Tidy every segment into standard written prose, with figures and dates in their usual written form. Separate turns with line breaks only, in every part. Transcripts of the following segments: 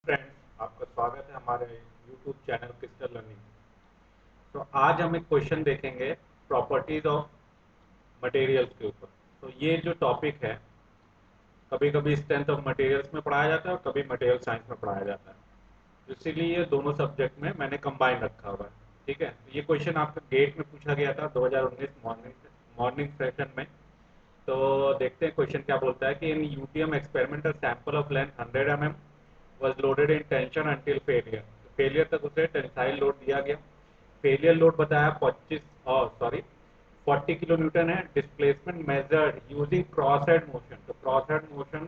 Friends, आपका स्वागत है हमारे यूट्यूब चैनल क्रिस्टल लर्निंग। तो आज हम एक क्वेश्चन देखेंगे प्रॉपर्टीज ऑफ मटेरियल्स के ऊपर। तो ये जो टॉपिक है कभी कभी स्ट्रेंथ ऑफ मटेरियल्स में पढ़ाया जाता है और कभी मटेरियल साइंस में पढ़ाया जाता है। इसीलिए ये दोनों सब्जेक्ट में मैंने कंबाइन रखा हुआ है। ठीक है, तो ये क्वेश्चन आपका गेट में पूछा गया था 2019 मॉर्निंग मॉर्निंग सेशन में। तो देखते हैं क्वेश्चन क्या बोलता है कि in UTM experimental sample of length 100 mm was loaded in tension until failure। Failure तक उसे टेंसाइल लोड दिया गया। फेलियर लोड बताया 40 किलो न्यूटन है। Displacement measured using cross head motion. तो क्रॉस हेड मोशन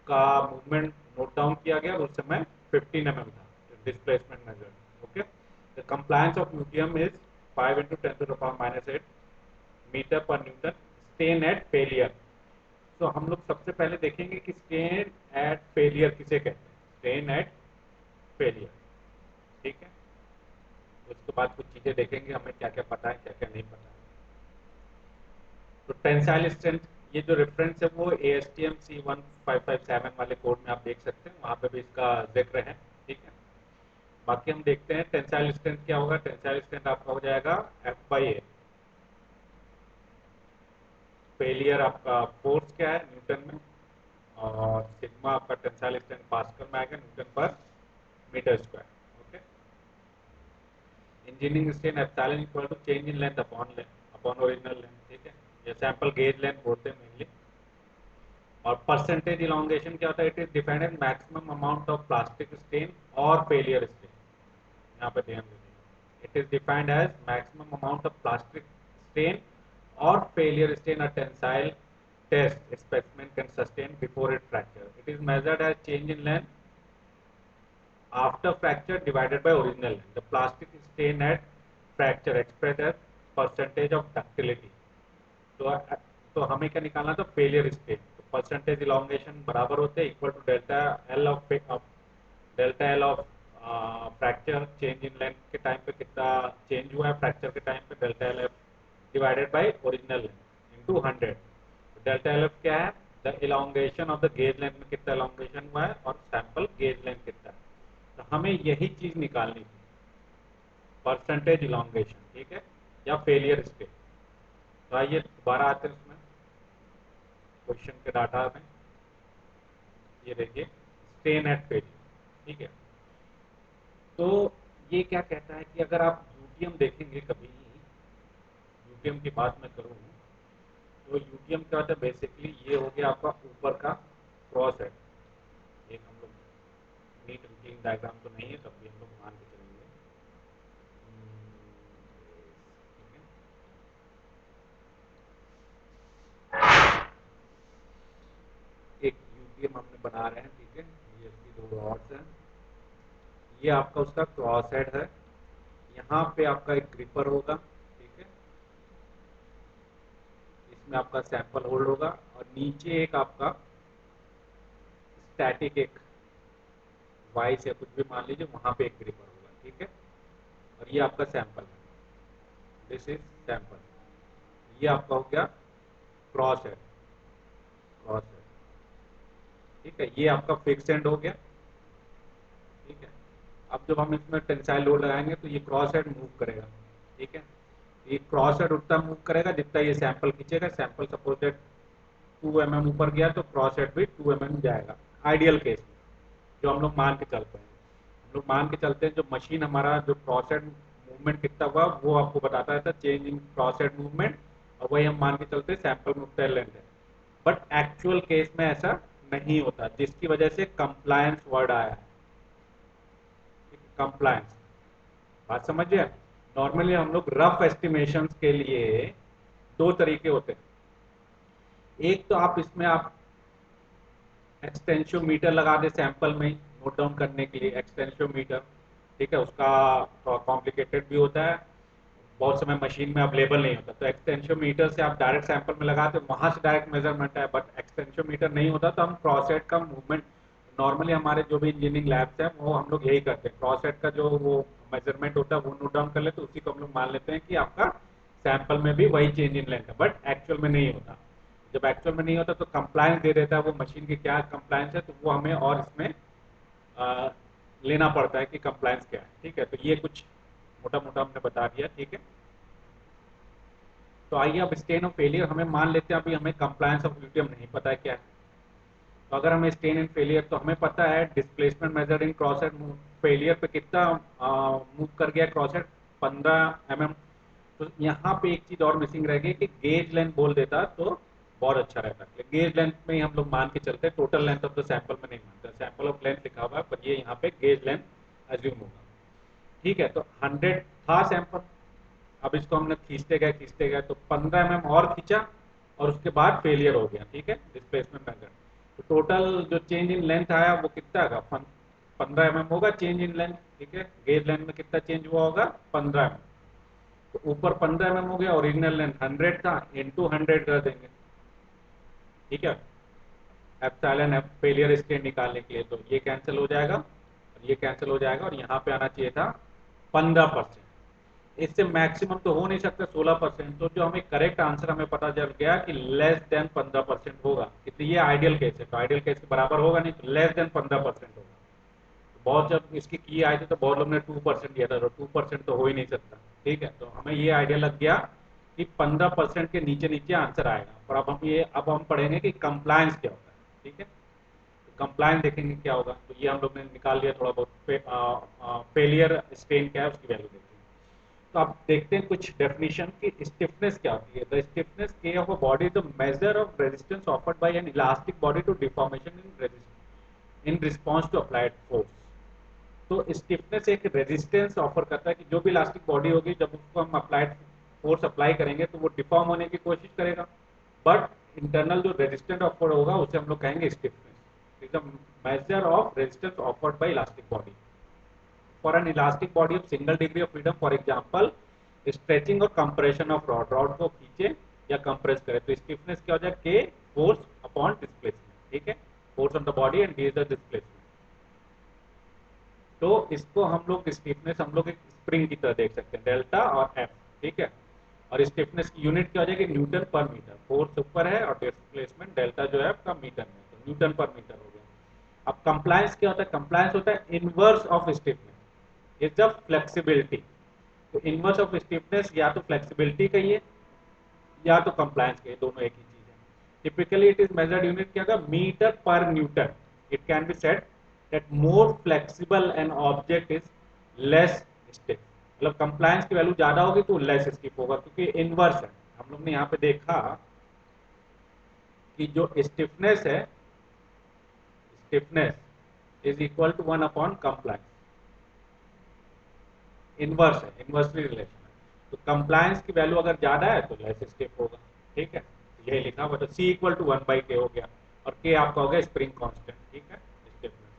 का मूवमेंट नोट डाउन किया गया, उस समय 15 mm था displacement measured. Okay, the compliance of UTM is 5 × 10⁻⁸ metre per newton. Strain at failure. तो हम लोग सबसे पहले देखेंगे कि स्टेन एट फेलियर किसे कहते हैं। स्टेन एट फेलियर, ठीक है। उसके बाद कुछ चीजें देखेंगे हमें क्या क्या पता है क्या क्या नहीं पता है। तो टेंसाइल स्ट्रेंथ, ये जो रेफरेंस है वो ASTM C1557 वाले कोड में आप देख सकते हैं, वहां पे भी इसका जिक्र है। ठीक है, बाकी हम देखते हैं टेंसाइल स्ट्रेंथ क्या होगा। टेंसाइल स्ट्रेंथ आपका हो जाएगा F/A। फेलियर आपका फोर्स क्या है न्यूटन में, और सिग्मा आपका टेंसाइल स्ट्रेंथ पास्कल में आएगा newton per metre square. Okay, engineering strain epsilon equal to change in length upon original length. ठीक है, ये सैंपल गेज लेंथ बोलते हैं मेनली। और परसेंटेज इलांगेशन क्या होता है, it is defined as maximum amount of plastic strain और फेलियर स्ट्रेन। यहाँ पे ध्यान दीजिए, it is defined as maximum amount of plastic strain और failure strain a tensile test specimen can sustain before it fracture. It is measured as change in length after fracture divided by original length. The plastic strain at fracture expressed as percentage of ductility। तो हमें क्या निकालना था, failure strain. तो percentage elongation बराबर होते हैं equal to delta L of fracture change in length के टाइम पे कितना चेंज हुआ है फ्रैक्चर के टाइम पे, delta L F divided by original length into 100। Delta L F क्या है, the elongation of the gauge length में कितना इलांगेशन हुआ है और सैंपल गेज लेंथ कितना है। तो हमें यही चीज निकालनी थी, परसेंटेज इलांगेशन। ठीक है, या फेलियर स्टेट। तो आइए दोबारा आते हैं उसमें क्वेश्चन के डाटा में। ये देखिए स्टेन एट फेलियर। ठीक है, तो ये क्या कहता है कि अगर आप यूटीएम देखेंगे कभी, यूटीएम की बात मैं करूँ तो यूटीएम क्या होता है, बेसिकली ये हो गया आपका ऊपर का क्रॉस है। एक हम लोग नीट वर्किंग डायग्राम तो नहीं है, तब भी हम लोग मान के चलेंगे। एक यूटीएम हमने बना रहे हैं। ठीक है, ये इसकी दो रॉड्स हैं, ये आपका उसका क्रॉस हेड है। यहाँ पे आपका एक ग्रिपर होगा। ठीक है, इसमें आपका सैंपल होल्ड होगा और नीचे एक आपका स्टैटिक एक वाइस या कुछ भी मान लीजिए, वहां पे एक ग्रिपर होगा। ठीक है, और ये आपका सैंपल है, दिस इज सैंपल। ये आपका हो गया क्रॉस हेड, क्रॉस हेड। ठीक है, ये आपका फिक्स एंड हो गया। ठीक है, अब जब हम इसमें टेंसाइल लोड लगाएंगे तो ये क्रॉस हेड मूव करेगा। ठीक है, ये क्रॉस हेड उतना मूव करेगा जितना ये सैंपल खींचेगा। सैंपल सपोज दैट 2 mm ऊपर गया तो क्रॉस हेड भी 2 mm जाएगा आइडियल केस में, जो हम लोग मान के चलते हैं। हम लोग मान के चलते हैं जो मशीन हमारा जो क्रॉस हेड मूवमेंट कितना हुआ वो आपको बताता रहता है, change in cross head movement, और वही हम मान के चलते हैं सैंपल में उतना लेंथ है। बट एक्चुअल केस में ऐसा नहीं होता, जिसकी वजह से कंप्लायंस वर्ड आया है। कंप्लायंस, बात समझिए। नॉर्मली हम लोग रफ एस्टिमेशन के लिए दो तरीके होते हैं। एक तो आप इसमें आप एक्सटेंशियोमीटर लगा दे सैंपल में नोट डाउन करने के लिए, एक्सटेंशियोमीटर। ठीक है, उसका कॉम्प्लिकेटेड भी होता है, बहुत समय मशीन में अवेलेबल नहीं होता। तो एक्सटेंशियोमीटर से आप डायरेक्ट सैंपल में लगाते हो, वहां से डायरेक्ट मेजरमेंट है। बट एक्सटेंशियोमीटर नहीं होता तो हम क्रॉस हेड का मूवमेंट, नॉर्मली हमारे जो भी इंजीनियरिंग लैब्स है वो हम लोग यही करते हैं, क्रॉस हेड का जो वो मेजरमेंट होता है वो नोट डाउन कर लेते, उसी को हम लोग मान लेते हैं कि आपका सैंपल में भी वही चेंज इन लेंथ है। बट एक्चुअल में नहीं होता। जब एक्चुअल में नहीं होता तो कंप्लायंस दे देता है वो मशीन की क्या कंप्लायंस है, तो वो हमें और इसमें लेना पड़ता है कि कंप्लायंस क्या है। ठीक है, तो ये कुछ मोटा मोटा हमने बता दिया। ठीक है, तो आइए अब स्टेन ऑफ फेलियर हमें मान लेते हैं, अभी हमें कंप्लायंस ऑफ ल्यूटियम नहीं पता है क्या है। तो अगर हमें स्टेन इन फेलियर, तो हमें पता है displacement measure in cross head failure पे कितना मूव कर गया क्रॉस हेड, 15 mm। तो यहाँ पे एक चीज और मिसिंग रह गई कि गेज लेंथ बोल देता तो बहुत अच्छा रहता। गेज लेंथ में ही हम लोग मान के चलते, total length of the sample में नहीं मानते, सैंपल ऑफ लेंथ लिखा हुआ है पर ये यहाँ पे गेज लेंथ एज्यूम होगा। ठीक है, तो 100 था सैंपल, अब इसको हमने खींचते गए तो 15 mm और खींचा और उसके बाद फेलियर हो गया। ठीक है, डिस्प्लेसमेंट मेथड, तो टोटल जो चेंज इन लेंथ आया वो कितना होगा, 15 mm होगा चेंज इन लेंथ। ठीक है, गेज लेंथ में कितना चेंज हुआ होगा, 15 mm। तो ऊपर 15 mm हो गया, ओरिजिनल लेंथ 100 था, इंटू 100 कर देंगे। ठीक है, एप्सिलॉन एफ फेलियर स्टेट निकालने के लिए, तो ये कैंसिल हो जाएगा और ये कैंसिल हो जाएगा और यहाँ पे आना चाहिए था 15%। इससे मैक्सिमम तो हो नहीं सकता 16%, तो जो हमें करेक्ट आंसर हमें पता चल गया कि लेस देन 15% होगा। तो ये आइडियल केस है, तो आइडियल केस के बराबर होगा नहीं, तो लेस देन 15% होगा। तो बहुत जब इसकी की आए थे तो बहुत लोग ने 2% दिया था, तो 2% तो हो ही नहीं सकता। ठीक है, तो हमें ये आइडिया लग गया कि 15% के नीचे नीचे आंसर आएगा। और अब हम पढ़ेंगे कि कंप्लायंस क्या होता है। ठीक है, कंप्लायंस देखेंगे क्या होगा। तो ये हम लोग ने निकाल लिया थोड़ा बहुत, फेलियर स्ट्रेन क्या है उसकी वैल्यू देखेंगे। तो आप देखते हैं कुछ डेफिनेशन की स्टिफनेस क्या होती है। The stiffness K of a body the measure of resistance offered by an elastic body to deformation in response to applied force. तो स्टिफनेस एक रेजिस्टेंस ऑफर करता है कि जो भी इलास्टिक बॉडी होगी जब उसको हम अप्लाइड फोर्स अप्लाई करेंगे तो वो डिफॉर्म होने की कोशिश करेगा, बट इंटरनल जो रेजिस्टेंट ऑफर होगा उसे हम लोग कहेंगे stiffness. Is the measure of resistance offered bye elastic body for an elastic body of single degree of freedom, for example stretching और कंप्रेशन ऑफ रॉड, रॉड को खींचे या कंप्रेस करे, तो स्टिफनेस क्या हो जाए, के फोर्स अपॉन डिस्प्लेसमेंट। ठीक है, force on the body and D is the displacement. तो इसको हम लोग स्टिफनेस हम लोग एक स्प्रिंग की तरह देख सकते हैं, डेल्टा और एफ। ठीक है, और स्टिफनेस की यूनिट क्या हो जाएगी, न्यूटन पर मीटर। फोर्स ऊपर है और डिस्प्लेसमेंट डेल्टा जो है आपका मीटर में, तो न्यूटन पर मीटर हो गया। अब कंप्लायंस क्या होता है, कंप्लायंस होता है inverse of stiffness, is the flexibility. तो इनवर्स ऑफ स्टिफनेस या तो फ्लेक्सिबिलिटी कहिए या तो कंप्लायंस कहिए, दोनों एक ही चीज है। Typically it is measured unit क्या होगा, metre per Newton. It can be said that more flexible an object is less stiff. मतलब कंप्लायंस की वैल्यू ज्यादा होगी तो लेस स्टिफ होगा, क्योंकि इनवर्स है। हम लोग ने यहाँ पे देखा कि जो स्टिफनेस है, stiffness is equal to 1 upon compliance, inverse है, इनवर्सली रिलेशन है। तो कंप्लायंस की वैल्यू अगर ज्यादा है तो लेस स्टिफ होगा। ठीक है, यही लिखा हुआ, तो सी इक्वल टू 1/k हो गया और के आपका हो गया स्प्रिंग कांस्टेंट। ठीक है, स्टिफनेस।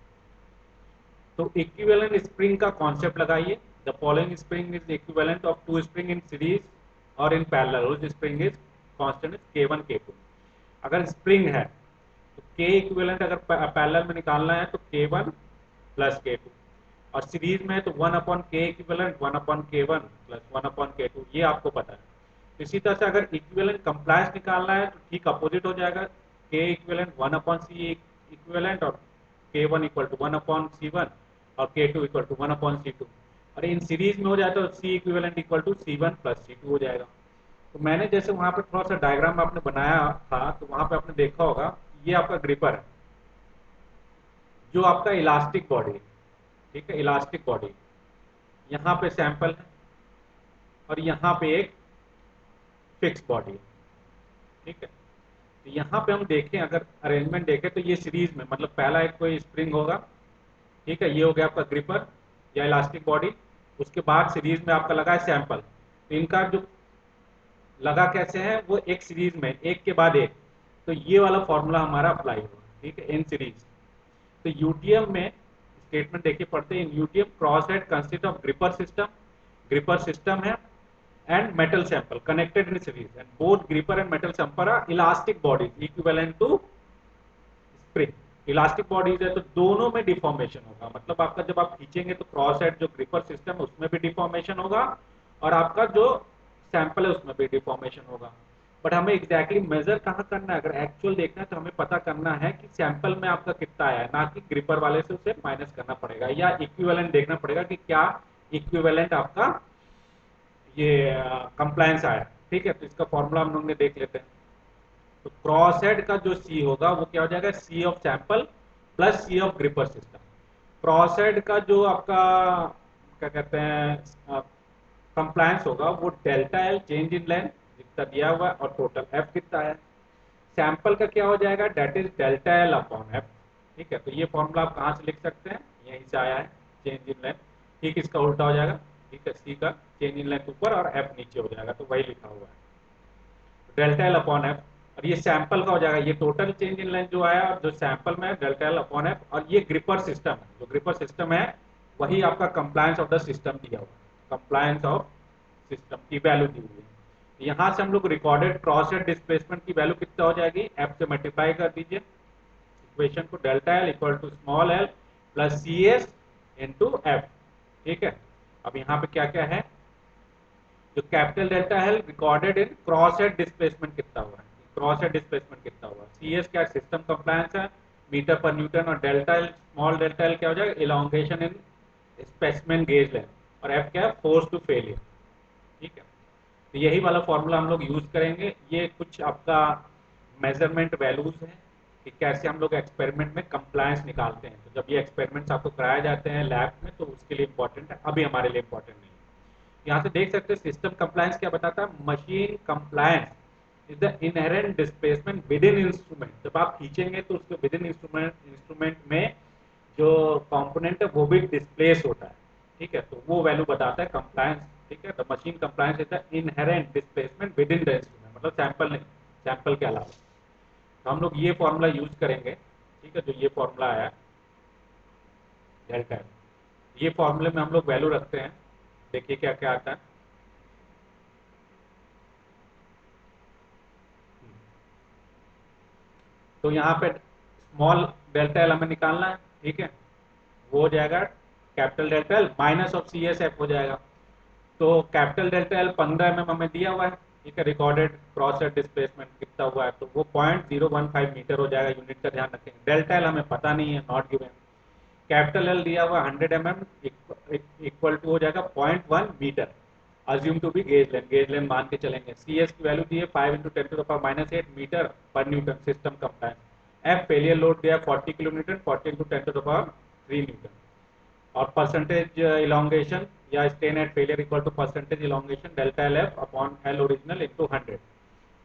तो इक्विवेलेंट स्प्रिंग का कॉन्सेप्ट लगाइए। The following spring is equivalent of two spring in series और in parallel, which spring is constant is k1 k2। अगर स्प्रिंग है तो k इक्विवेलेंट अगर पैरेलल में निकालना है तो k1 प्लस k2, और सीरीज में है तो 1/k equivalent 1/k1 plus 1/k2, ये आपको पता है। इसी तरह से अगर इक्विवेलेंट कंप्लायंस निकालना है तो ठीक अपोजिट हो जाएगा, k इक्विवेलेंट 1/c इक्विवेलेंट और k1 इक्वल टू 1/c1 और k2 इक्वल टू 1/c2। और इन सीरीज में हो जाए तो c equivalent equal to c1 plus c2 हो जाएगा। तो मैंने जैसे वहां पे थोड़ा सा डायग्राम आपने बनाया था, तो वहां पे आपने देखा होगा ये आपका ग्रिपर है, जो आपका इलास्टिक बॉडी है। ठीक है, इलास्टिक बॉडी, यहाँ पे सैंपल है और यहाँ पे एक फिक्स बॉडी है। ठीक है, तो यहाँ पे हम देखें, अगर अरेंजमेंट देखें तो ये सीरीज में, मतलब पहला एक कोई स्प्रिंग होगा। ठीक है, ये हो गया आपका ग्रिपर या इलास्टिक बॉडी। उसके बाद सीरीज में आपका लगा है सैंपल। तो इनका जो लगा कैसे है, वो एक सीरीज में एक के बाद एक, तो ये वाला फॉर्मूला हमारा अप्लाई होगा। ठीक है, इन सीरीज। तो यूटीएम में स्टेटमेंट देखिए पढ़ते हैं, in UTM cross head consist of gripper system है and metal sample connected in series, and both gripper and metal sample are elastic bodies equivalent to spring। Elastic bodies है तो दोनों में डिफॉर्मेशन होगा, मतलब आपका जब आप खींचेंगे तो क्रॉस हेड जो ग्रिपर सिस्टम है उसमें भी डिफॉर्मेशन होगा और आपका जो सैंपल है उसमें भी डिफॉर्मेशन होगा। बट हमें एग्जैक्टली मेजर कहाँ करना है, अगर एक्चुअल देखना है तो हमें पता करना है कि सैंपल में आपका कितना आया है, ना कि ग्रिपर वाले से उसे माइनस करना पड़ेगा, या इक्विवेलेंट देखना पड़ेगा कि क्या इक्विवेलेंट आपका ये कंप्लायंस आया। ठीक है, तो इसका फॉर्मूला हम लोग ने देख लेते हैं। तो क्रॉस हेड का जो सी होगा वो क्या हो जाएगा, C of sample plus C of gripper system. Cross head का जो आपका क्या कहते हैं कंप्लायंस होगा वो delta L change in length जितना दिया हुआ है और टोटल एफ कितना है। सैंपल का क्या हो जाएगा, that is delta L upon F. ठीक है, तो ये फॉर्मूला आप कहाँ से लिख सकते हैं, यहीं से आया है, चेंज इन लेंथ। ठीक, इसका उल्टा हो जाएगा। ठीक है, सी का चेंज इन लेंथ ऊपर और एफ नीचे हो जाएगा, तो वही लिखा हुआ है डेल्टा एल अपॉन एफ। और ये सैंपल का हो जाएगा, ये टोटल चेंज इन लेंथ जो आया और जो सैंपल में डेल्टा एल अपॉन एफ, और ये ग्रिपर सिस्टम है, जो ग्रिपर सिस्टम है वही आपका कंप्लायंस ऑफ द सिस्टम दिया हुआ है, कंप्लायंस ऑफ सिस्टम की वैल्यू दी हुई है। यहाँ से हम लोग रिकॉर्डेड क्रॉस हेड डिस्प्लेसमेंट की वैल्यू कितना हो जाएगी, एफ से मल्टीप्लाई कर दीजिए इक्वेशन को, delta L equal to small L plus C S into F. ठीक है, अब यहाँ पे क्या क्या है, जो कैपिटल डेल्टा है recorded in cross head displacement कितना हुआ है, क्रॉस हेड डिस्प्लेसमेंट कितना हुआ, सी एस क्या सिस्टम कंप्लायंस है मीटर पर न्यूटन, और delta L small delta L क्या हो जाएगा, elongation in specimen gauge length, और एफ क्या है, फोर्स टू फेलियर। ठीक है, तो यही वाला फॉर्मूला हम लोग यूज करेंगे। ये कुछ आपका मेजरमेंट वैल्यूज हैं कि कैसे हम लोग एक्सपेरिमेंट में कंप्लायंस निकालते हैं। तो जब ये एक्सपेरिमेंट्स आपको कराए जाते हैं लैब में तो उसके लिए इंपॉर्टेंट है, अभी हमारे लिए इंपॉर्टेंट नहीं है। यहाँ से देख सकते हैं सिस्टम कंप्लायंस क्या बताता है, machine compliance is the inherent displacement with in instrument. जब आप खींचेंगे तो उसके विद इन इंस्ट्रूमेंट इंस्ट्रूमेंट में जो कंपोनेंट है वो भी डिस्प्लेस होता है। ठीक है, तो वो वैल्यू बताता है कंप्लायंस। ठीक है, the machine compliance is the inherent displacement with in the instrument, मतलब सैंपल नहीं, सैंपल के अलावा। तो हम लोग ये फॉर्मूला यूज करेंगे। ठीक है, जो ये फॉर्मूला आया डेल्टा, ये फॉर्मूले में हम लोग वैल्यू रखते हैं। देखिए क्या क्या आता है। तो यहाँ पे स्मॉल डेल्टा एल हमें निकालना है। ठीक है, वो हो जाएगा capital delta L minus of C S F हो जाएगा। तो कैपिटल डेल्टा एल 15 mm हमें दिया हुआ है। ठीक है, रिकॉर्डेड क्रॉस हेड डिस्प्लेसमेंट कितना हुआ है, तो वो 0.015 मीटर हो जाएगा। यूनिट का ध्यान रखेंगे, डेल्टा एल हमें पता नहीं है, नॉट गिवन। कैपिटल एल दिया हुआ 100 mm इक्वल टू हो जाएगा 0.1 metre, assume to be gauge length मान के चलेंगे। सी एस की वैल्यू दी है 5 × 10⁻⁸ metre per newton system compliance. F failure load दिया 40 kN, 40 × 10⁻³ न्यूटन। और परसेंटेज इलांगेशन या strain at failure equal to percentage elongation delta L F upon L original into 100।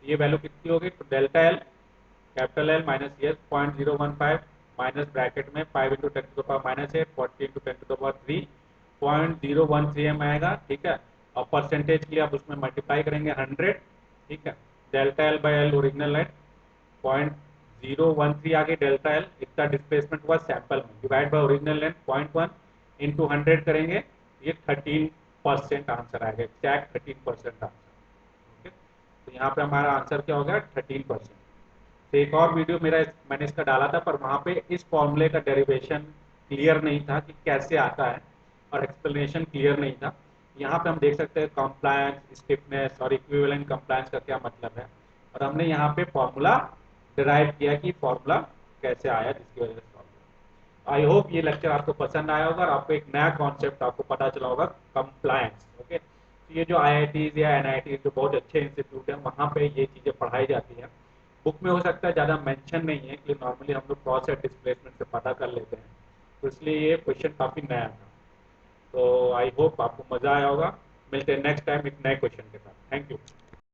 ये value कितनी होगी, तो delta L capital L minus C S 0.015 minus bracket में 5 × 10⁻⁸ 40 × 10⁻³ 0.013 आएगा। ठीक है, और परसेंटेज के लिए आप उसमें मल्टीप्लाई करेंगे 100। ठीक है, delta L by L original है 0.013 आ गई डेल्टा एल, इतना डिस्प्लेसमेंट हुआ सैंपल में, divide by original length 0.1 into 100 करेंगे, ये 13% आंसर आएगा, एक्जैक्ट 13% आंसर। ओके, तो यहाँ पे हमारा आंसर क्या हो गया, 13%। तो एक और वीडियो मैंने इसका डाला था, पर वहाँ पे इस फॉर्मूले का डेरिवेशन क्लियर नहीं था कि कैसे आता है, और एक्सप्लेनेशन क्लियर नहीं था। यहाँ पे हम देख सकते हैं कंप्लायंस, स्टिफनेस और इक्विवेलेंट कंप्लायंस का क्या मतलब है, और हमने यहाँ पे फॉर्मूला डिराइव किया कि फॉर्मूला कैसे आया, जिसकी वजह से आई होप ये लेक्चर आपको पसंद आया होगा और आपको एक नया कॉन्सेप्ट आपको पता चला होगा, कंप्लायंस। ओके, तो ये जो आईआईटीज या एनआईटीज जो बहुत अच्छे इंस्टीट्यूट हैं वहाँ पे ये चीज़ें पढ़ाई जाती हैं। बुक में हो सकता है ज़्यादा मेंशन नहीं है, कि नॉर्मली हम लोग क्रॉस हेड डिस्प्लेसमेंट से पता कर लेते हैं, तो इसलिए ये क्वेश्चन काफ़ी नया था। तो आई होप आपको मज़ा आया होगा। मिलते हैं नेक्स्ट टाइम एक नए क्वेश्चन के साथ। Thank you.